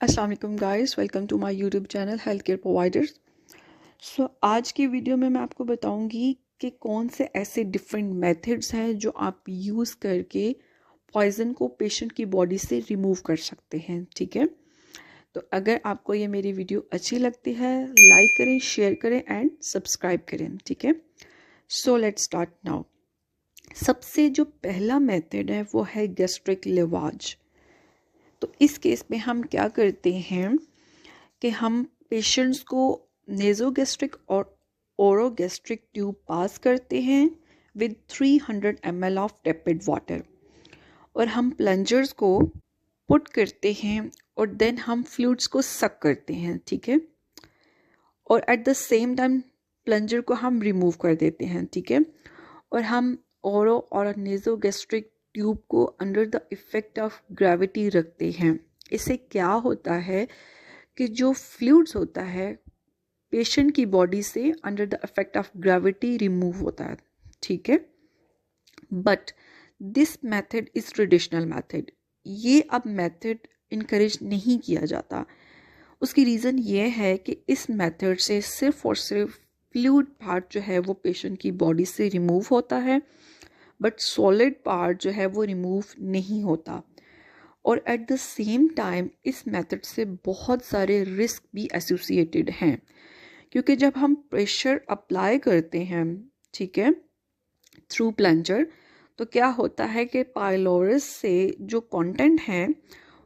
अस्सलाम वालेकुम guys, welcome to my YouTube channel health care providers. आज की वीडियो में मैं आपको बताऊंगी कि कौन से ऐसे डिफरेंट मेथड्स हैं जो आप यूज़ करके पॉइजन को पेशेंट की बॉडी से रिमूव कर सकते हैं। ठीक है, तो अगर आपको ये मेरी वीडियो अच्छी लगती है, लाइक करें, शेयर करें एंड सब्सक्राइब करें। ठीक है, सो लेट्स स्टार्ट नाउ। सबसे जो पहला मेथड है वो है गैस्ट्रिक लेवाज। तो इस केस में हम क्या करते हैं कि हम पेशेंट्स को नेज़ोगैस्ट्रिक और ओरोगैस्ट्रिक ट्यूब पास करते हैं with 300 ml of tepid water, और हम प्लंजर्स को पुट करते हैं और देन हम फ्लूइड्स को सक करते हैं। ठीक है, और eight the same time plunger को हम रिमूव कर देते हैं। ठीक है, और हम ओरो और नेज़ोगैस्ट्रिक ट्यूब को under the effect of gravity रखते हैं। इससे क्या होता है कि जो फ्लूइड्स होता है पेशेंट की बॉडी से under the effect of gravity remove होता है। ठीक है, but this method is traditional method. ये अब मेथड इनकरेज नहीं किया जाता। उसकी रीज़न ये है कि इस मेथड से सिर्फ और सिर्फ फ्लूइड पार्ट जो है वो पेशेंट की बॉडी से रिमूव होता है, बट सॉलिड पार्ट जो है वो रिमूव नहीं होता। और एट द सेम टाइम इस मेथड से बहुत सारे रिस्क भी एसोसिएटेड हैं, क्योंकि जब हम प्रेशर अप्लाई करते हैं, ठीक है, थ्रू प्लंजर, तो क्या होता है कि पाइलोरस से जो कंटेंट है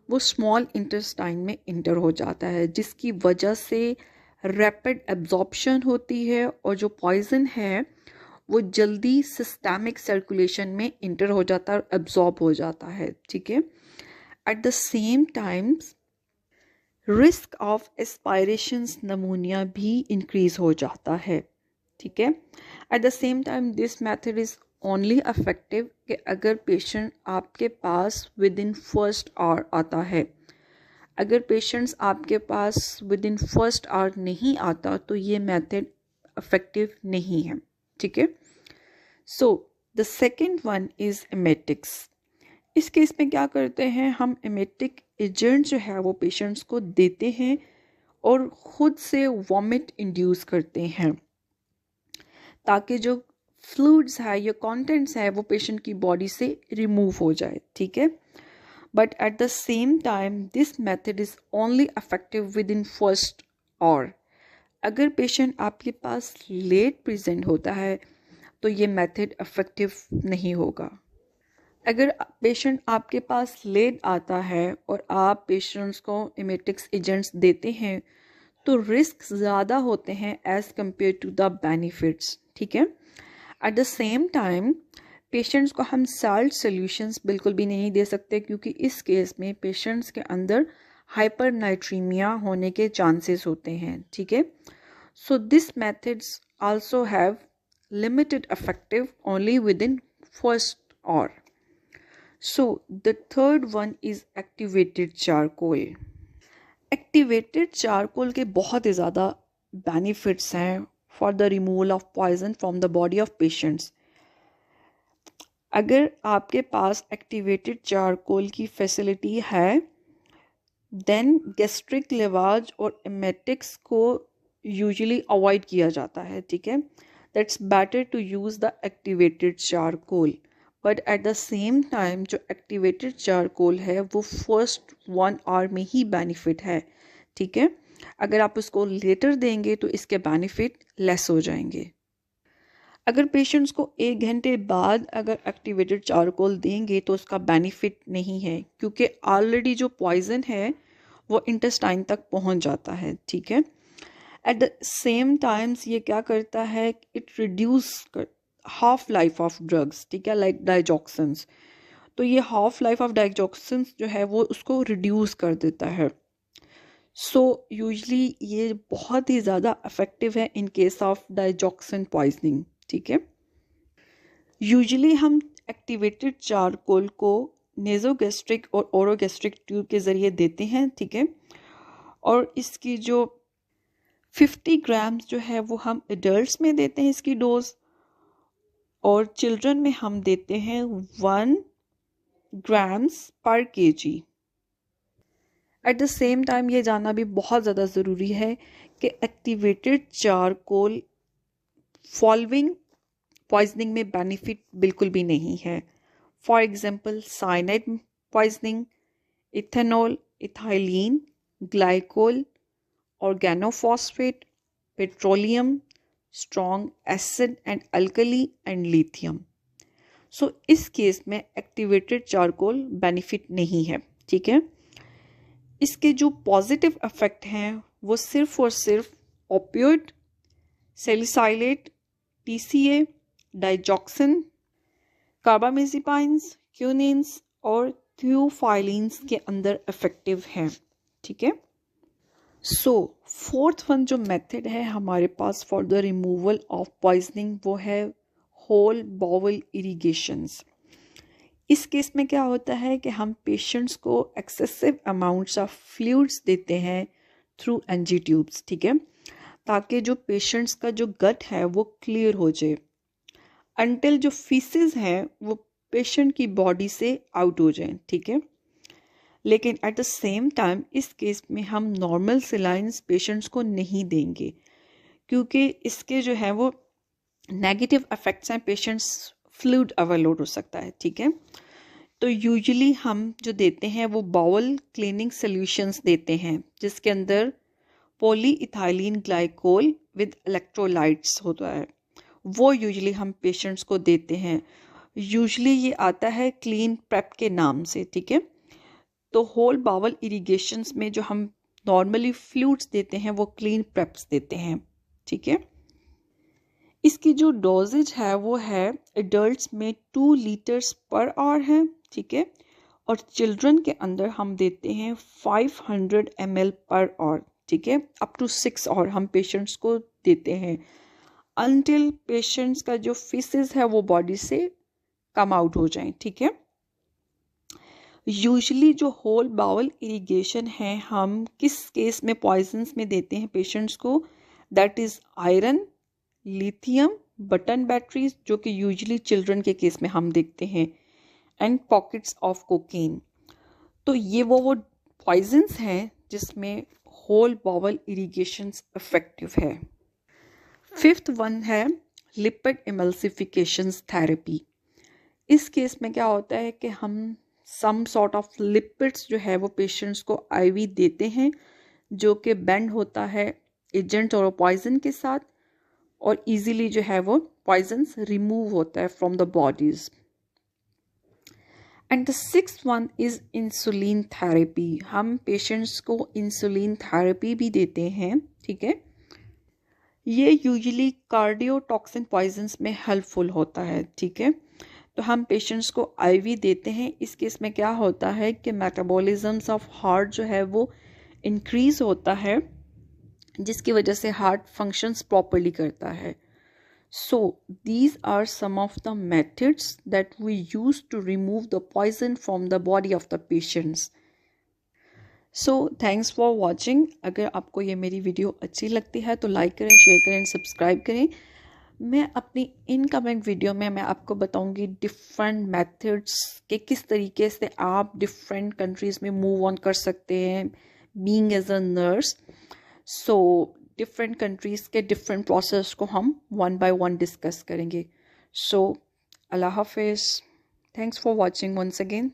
वो स्मॉल इंटेस्टाइन में इंटर हो जाता है, जिसकी वजह से रैपिड एब्जॉर्प्शन होती है और जो पॉइजन है वो जल्दी सिस्टमिक सर्कुलेशन में इंटर हो जाता है और एब्जॉर्ब हो जाता है। ठीक है, at the same times risk of aspirations नमूनिया भी इंक्रीज हो जाता है। ठीक है, at the same time this method is only effective कि अगर पेशेंट आपके पास विद इन फर्स्ट आवर आता है। अगर पेशेंट्स आपके पास विद इन फर्स्ट आवर नहीं आता तो ये मेथड इफेक्टिव नहीं है। ठीक है, so the second one is emetics. इस केस में क्या करते हैं, हम एमेटिक एजेंट जो है वो पेशेंट्स को देते हैं और खुद से वॉमिट इंड्यूस करते हैं, ताकि जो फ्लूइड्स है या कंटेंट्स है वो पेशेंट की बॉडी से रिमूव हो जाए। ठीक है, but at the same time this method is only effective with in first our. अगर पेशेंट आपके पास लेट प्रेजेंट होता है तो ये मेथड इफेक्टिव नहीं होगा। अगर पेशेंट आपके पास लेट आता है और आप पेशेंट्स को एमेटिक्स एजेंट्स देते हैं तो रिस्क ज़्यादा होते हैं as compare to the benefits. ठीक है, at the same time patients को हम साल्ट सॉल्यूशंस बिल्कुल भी नहीं दे सकते, क्योंकि इस केस में पेशेंट्स के अंदर हाइपरनाइट्रीमिया होने के चांसेस होते हैं। ठीक है, so this methods also have limited effective only within first hour. So the third one is activated charcoal. Activated charcoal के बहुत ही ज़्यादा बेनिफिट्स हैं for the removal of poison from the body of patients. अगर आपके पास activated charcoal की facility है देन गैस्ट्रिक लेवाज और एमेटिक्स को यूजुअली अवॉइड किया जाता है। ठीक है, that's better to use the activated charcoal, but at the same time जो एक्टिवेटेड चारकोल है वो फर्स्ट 1 आवर में ही बेनिफिट है। ठीक है, अगर आप उसको लेटर देंगे तो इसके बेनिफिट लेस हो जाएंगे। अगर पेशेंट्स को 1 घंटे बाद अगर एक्टिवेटेड चारकोल देंगे तो उसका बेनिफिट नहीं है, क्योंकि ऑलरेडी जो पॉइजन है वो इंटेस्टाइन तक पहुंच जाता है। ठीक है, एट द सेम टाइम्स ये क्या करता है, it reduce half life of drugs. ठीक है, लाइक डाइजॉक्सिन्स, तो ये हाफ लाइफ ऑफ डाइजॉक्सिन्स जो है वो उसको रिड्यूस कर देता है। सो यूजली ये बहुत ही ज़्यादा इफेक्टिव है in case of digoxin poisoning. ठीक है, यूजली हम एक्टिवेटेड चारकोल को नेज़ोगैस्ट्रिक और ओरोगैस्ट्रिक ट्यूब के ज़रिए देते हैं। ठीक है, और इसकी जो 50 ग्राम्स जो है वो हम एडल्ट्स में देते हैं इसकी डोज, और चिल्ड्रन में हम देते हैं 1 grams per kg। At the same time ये जानना भी बहुत ज़्यादा ज़रूरी है कि एक्टिवेटेड चारकोल फॉलोइंग पॉइजनिंग में बेनिफिट बिल्कुल भी नहीं है। For example cyanide poisoning, ethanol, ethylene, glycol, organophosphate, petroleum, strong acid and alkali and lithium. So इस केस में एक्टिवेटेड चारकोल बेनिफिट नहीं है, ठीक है। इसके जो पॉजिटिव इफेक्ट हैं वो सिर्फ और सिर्फ opioid, salicylate, TCA, digoxin, carbamazepines, quinines और थियोफाइलिन्स के अंदर इफेक्टिव हैं, ठीक है। सो फोर्थ वन जो मेथड है हमारे पास for the removal of poisoning वो है होल बाउल इरिगेशंस। इस केस में क्या होता है कि हम पेशेंट्स को एक्सेसिव अमाउंट्स ऑफ फ्लूइड्स देते हैं थ्रू एनजी ट्यूब्स, ठीक है, ताकि जो पेशेंट्स का जो गट है वो क्लियर हो जाए अनटिल जो फीसेस हैं वो पेशेंट की बॉडी से आउट हो जाएं, ठीक है। लेकिन एट द सेम टाइम इस केस में हम नॉर्मल सिलाइंस पेशेंट्स को नहीं देंगे क्योंकि इसके जो है वो नेगेटिव इफेक्ट्स हैं, पेशेंट्स फ्लूइड ओवरलोड हो सकता है, ठीक है। तो यूजुअली हम जो देते हैं वो बाउल क्लीनिंग सॉल्यूशंस देते हैं जिसके अंदर poly ethylene glycol with electrolytes होता है, वो यूजुअली हम पेशेंट्स को देते हैं। यूजुअली ये आता है क्लीन प्रेप के नाम से, ठीक है। तो होल बाउल इरिगेशंस में जो हम नॉर्मली फ्लूइड्स देते हैं वो क्लीन प्रेप्स देते हैं, ठीक है। इसकी जो डोजेज है वो है एडल्ट्स में 2 लीटर्स पर आवर है, ठीक है, और चिल्ड्रन के अंदर हम देते हैं 500 ml पर आवर, ठीक है, अप टू 6 आवर हम पेशेंट्स को देते हैं अनटिल पेशेंट्स का जो फीसेस है वो बॉडी से कम आउट हो जाए, ठीक है। यूजुअली जो होल बाउल इरिगेशन है हम किस केस में पॉइजन्स में देते हैं पेशेंट्स को, that is iron, lithium, button batteries जो कि यूजुअली चिल्ड्रन के केस में हम देखते हैं, एंड पॉकेट्स ऑफ कोकेन। तो ये वो पॉइजन्स हैं जिसमें होल बाउल इरिगेशंस इफेक्टिव है। फिफ्थ वन है लिपिड इमल्सिफिकेशंस थेरेपी। इस केस में क्या होता है कि हम सम सॉर्ट ऑफ लिपिड्स जो है वो पेशेंट्स को आईवी देते हैं जो कि बेंड होता है एजेंट और पॉइजन के साथ और इजीली जो है वो पॉइजन्स रिमूव होता है from the bodies. And the sixth one is insulin therapy. हम पेशेंट्स को इंसुलिन थेरेपी भी देते हैं, ठीक है। ये यूजुअली कार्डियोटॉक्सिन पॉइजन्स में हेल्पफुल होता है, ठीक है। तो हम पेशेंट्स को आईवी देते हैं। इस केस में क्या होता है कि मेटाबॉलिज्म्स ऑफ हार्ट जो है वो इंक्रीज होता है जिसकी वजह से हार्ट फंक्शंस प्रॉपरली करता है। So these are some of the methods that we use to remove the poison from the body of the patients. So thanks for watching. अगर आपको ये मेरी वीडियो अच्छी लगती है तो लाइक करें, शेयर करें, सब्सक्राइब करें। मैं अपनी इनकमिंग वीडियो में मैं आपको बताऊंगी डिफरेंट मेथड्स के किस तरीके से आप डिफरेंट कंट्रीज़ में मूव ऑन कर सकते हैं being as a nurse. So different countries के डिफरेंट प्रोसेस को हम वन बाय वन डिस्कस करेंगे। सो अल्लाह हाफिज़। Thanks for watching once again.